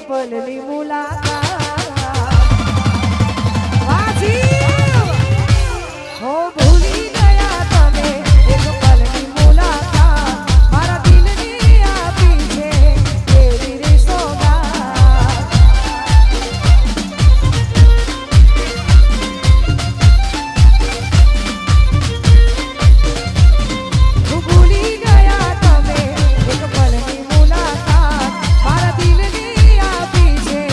પલની મુલાકાત હો ભૂલી ગયા તમે એક પલની મુલાકાત મારા દિલની આપી છે એવી રે સોગાત ભૂલી ગયા તમે એક પલની મુલાકાત મારા દિલની આપી છે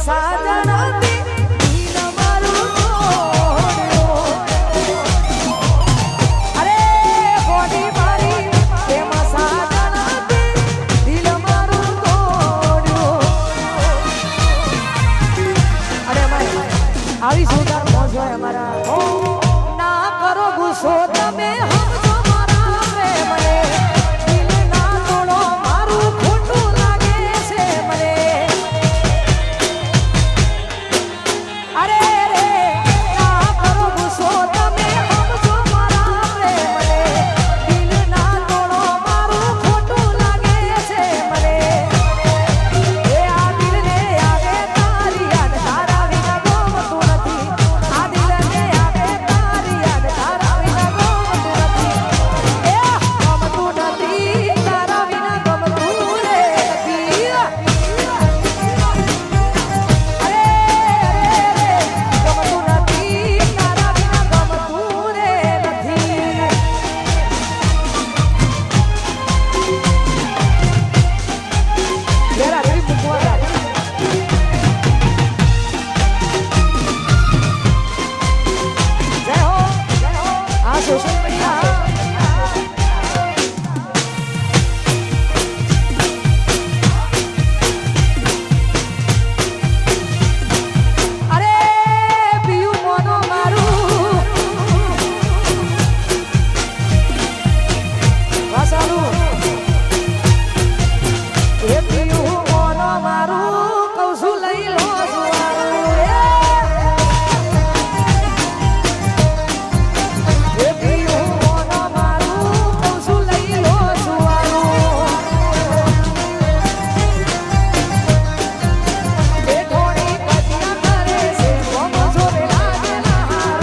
સાજણતી દિલ મારું તોડ્યું. અરે ગોડી મારી એમાં સાજણતી દિલ મારું તોડ્યું. અરે આવી સુંદર મોજ હોય અમારા. ના કરો ગુસ્સો તમે સમજો મારા પ્રેમને. દિલ ના તોડો મારું ખોટું લાગે છે મને. અરે રે ના કરો ગુસ્સો તમે સમજો મારા પ્રેમને. દિલ ના તોડો મારું ખોટું લાગે છે મને. એ આ દિલને આવે તારી યાદ તારા વિના ગમતું નથી. આ દિલને આવે તારી યાદ તારા વિના ગમતું નથી. એ ગમતું નથી તારા વિના ગમતું રે નથી. અરે ગમતું નથી તારા વિના ગમતું રે નથી. જરા રે મૂકવા જય હો આ સોશિયલ મીડિયા. અરે પિયું મોનો મારું વાસાલું. એ પિયું મોનો મારું કહું છું લઈ લો જુવારું. એ પિયું મોનો મારું કહું છું લઈ લો જુવારું. એ થોડી કજિયા કરે છે ગોમ જોરે લાગે ના.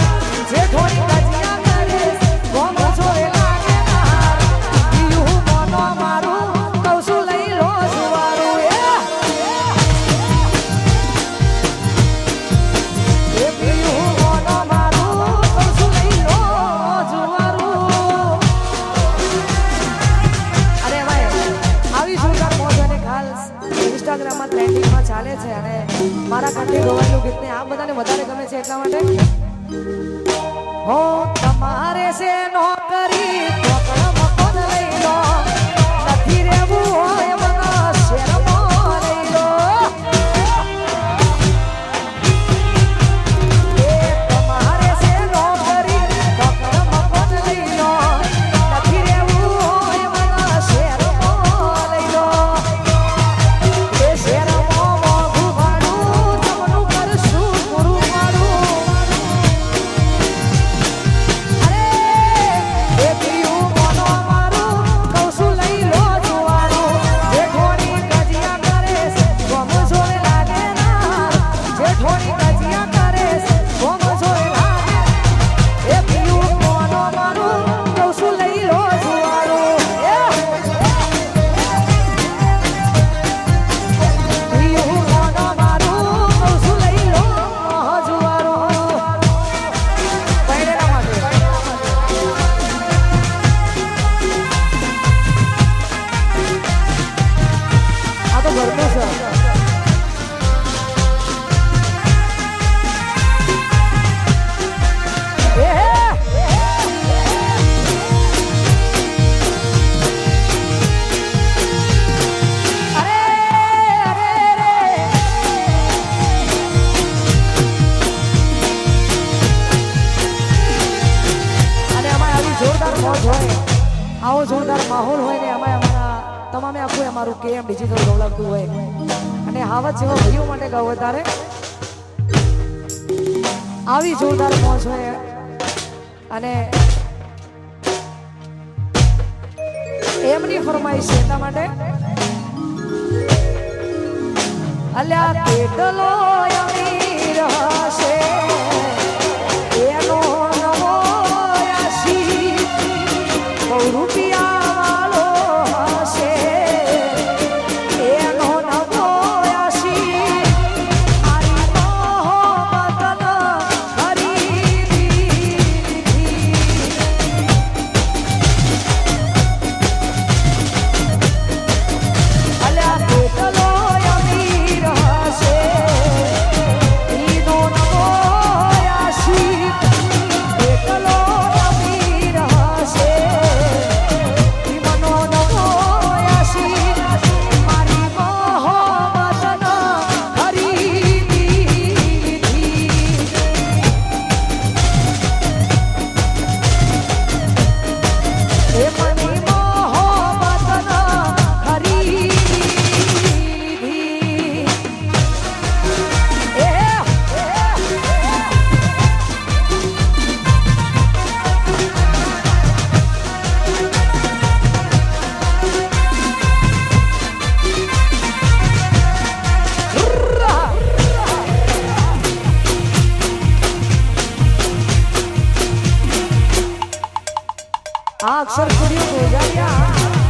જે થોડી કજિયા કરે છે ગોમ જોરે લાગે ના. પિયું મોનો મારું કહું છું લઈ લો જુવારું. એ પિયું મોનો મારું કહું છું લઈ લો જુવારું. અરે ભાઈ આવી સુંદર મોજ અને ખાસ ઇન્સ્ટાગ્રામમાં ટ્રેન્ડિંગમાં ચાલે છે. અને મારા કંઠે ગવાયેલું ગીતને આ બધાને વધારે ગમે છે એટલા માટે હો તમારે છે નોકરી પકડ મકોન લઈ લો. નથી રહેવું હોય મને શેરમાં લઈ લો. એ તમારે છે નોકરી પકડ મકોન લઈ લો. નથી રહેવું હોય મને શેરમાં લઈ લો. એ શેરમાં મોઘું ભાડું તમનું કરશું પૂરું પાડું. અરે એ પિયું મોનો મારું કહું છું લઈ લો જુવારું. જે થોડી કજિયા કરે છે ગમ જોરે લાગે ના. જે થોડી કજિયા કરે છે ગમ જોરે લાગે. એ પિયું મોનો મારું કહું છું લઈ લો જુવારું. પિયું મોનો મારું કહું છું લઈ લો જુવારું. પૈણેલા માટે આ તો ઘરનું છે. અરે અરે રે અને અમારે આવી જોરદાર મોજ હોય આવો જોરદાર માહોલ હોય ને અમારે અમારા તમામે આખું અમારું કેમ ડિજિટલ ગવડાવતું હોય. અને હાવત જેવા ભાઈઓ માટે ગાવ વધારે આવી જોરદાર મોજ હોય. અને એમની ફરમાઈશ છે એટલા માટે અલ્યા કેટલો અમીર હશે એનો નવો યાસી. બહુ રૂપિયા વાળો હશે એનો નવો યાસી. મારી મોહબ્બતનો ખરીદી લીધી. અલ્યા કેટલો અમીર હશે અક્ષર સ્ટુડિયો ગોજારિયા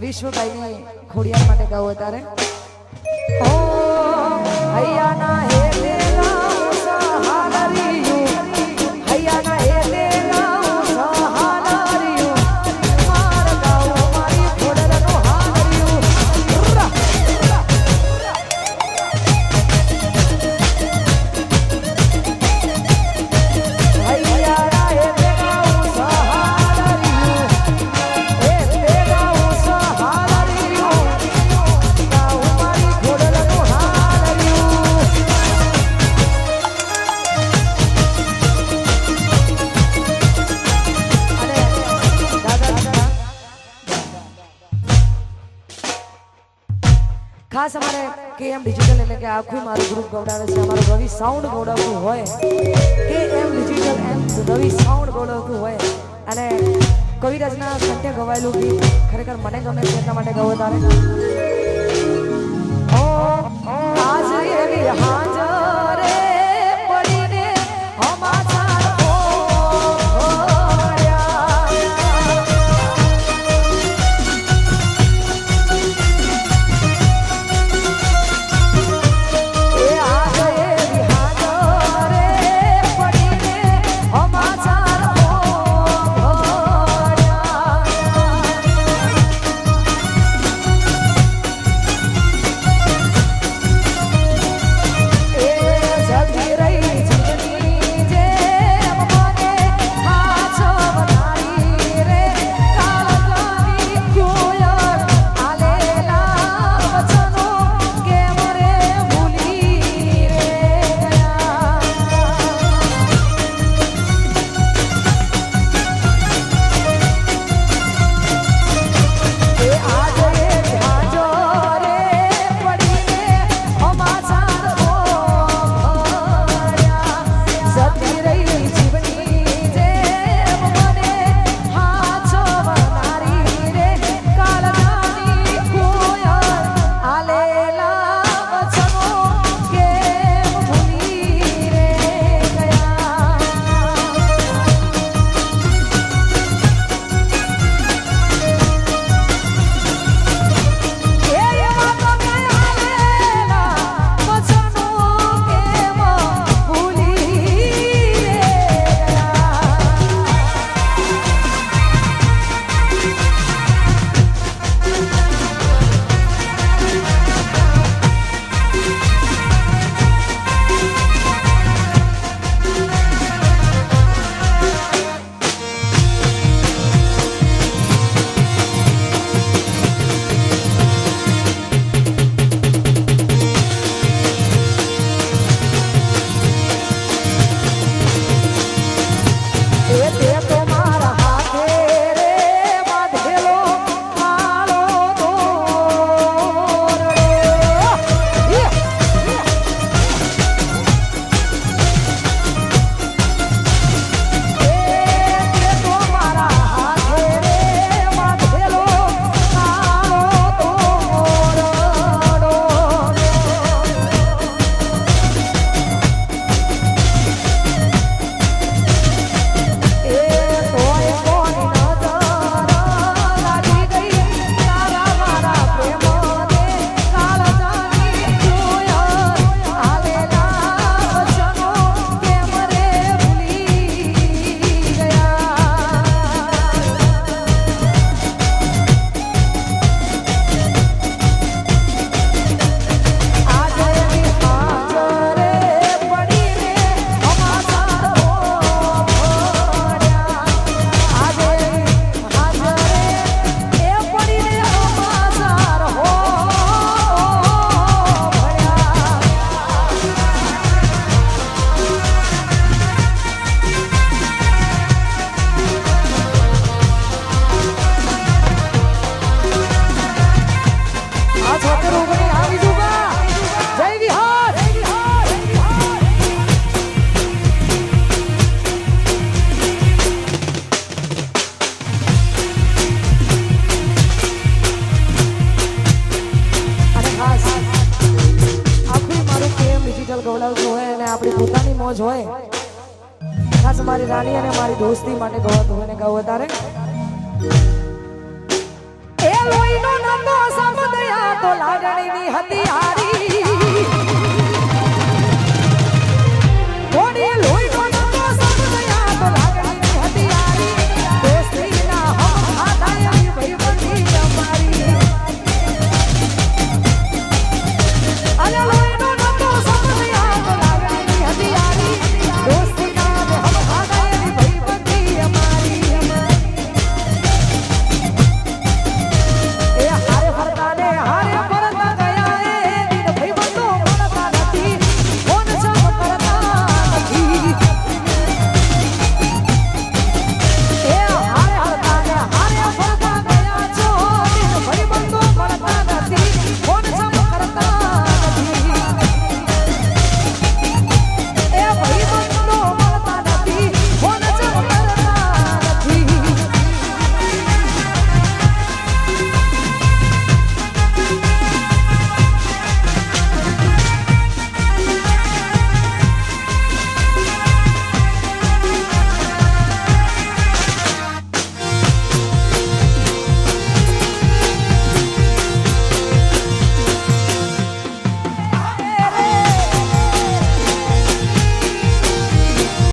વિશ્વભાઈની ખોડિયાર માટે ગાવું અત્યારે ઓ હૈયાના હે દેલા સહાલરિયું હૈયાના હે દેલા સહાલરિયું માર ગાવું મારી ખોડલનું હાલરિયું હૈયાના હે દેલા સહાલરિયું હે દેલા ખાસ અમારે કેએમ ડિજિટલ એટલે કે આખું મારું ગ્રુપ ગવડાવે છે અમારું રવિ સાઉન્ડ ગવડાવતું હોય કેએમ ડિજિટલ એમ રવિ સાઉન્ડ ગવડાવતું હોય અને કવિરાજના કંઠે ગવાયેલું ગીત ખરેખર મને ગમે છે એટલા માટે ગવો તારે ઓ આજ એવી હાજરે પડીને અમારા ગવડાવતું હોય અને આપણી પોતાની મોજ હોય ખાસ મારી રાણી અને મારી દોસ્તી માટે ગવાતું હોય ને ગાવું તારે એ લોહીનો નતો સમદયા તો લાગણીની હતી હારી